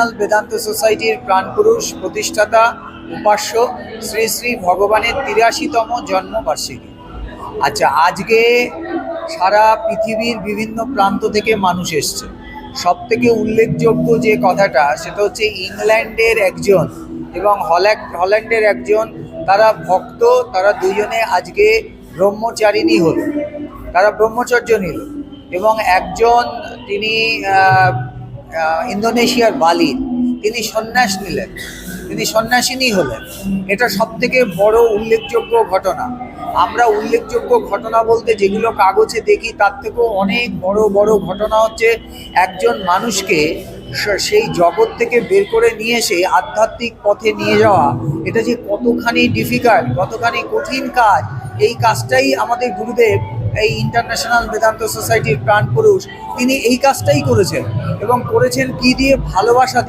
International Vedanta সোসাইটির প্রাণপুরুষ প্রতিষ্ঠাতা উপাস্য শ্রী শ্রী ভগবানের ৮৩তম জন্মবার্ষিকী। আচ্ছা, আজকে সারা পৃথিবীর বিভিন্ন প্রান্ত থেকে মানুষ এসছে। সব থেকে উল্লেখযোগ্য যে কথাটা, সেটা হচ্ছে ইংল্যান্ডের একজন এবং হল্যান্ডের একজন, তারা ভক্ত, তারা দুজনে আজকে ব্রহ্মচারিণী হলো, তারা ব্রহ্মচর্য নিল। এবং একজন, তিনি ইন্দোনেশিয়ার বালির, তিনি সন্ন্যাস নিলেন, তিনি সন্ন্যাসিনী হলেন। এটা সবথেকে বড় উল্লেখযোগ্য ঘটনা। আমরা উল্লেখযোগ্য ঘটনা বলতে যেগুলো কাগজে দেখি, তার থেকেও অনেক বড় বড় ঘটনা হচ্ছে একজন মানুষকে সেই জগৎ থেকে বের করে নিয়ে এসে আধ্যাত্মিক পথে নিয়ে যাওয়া। এটা যে কতখানি ডিফিকাল্ট, কতখানি কঠিন কাজ, এই কাজটাই আমাদের গুরুদেব, এই ইন্টারন্যাশনাল বেদান্ত সোসাইটির প্রাণপুরুষ, তিনি এই কাজটাই করেছেন। এবং করেছেন কি দিয়ে? ভালোবাসা দিয়ে।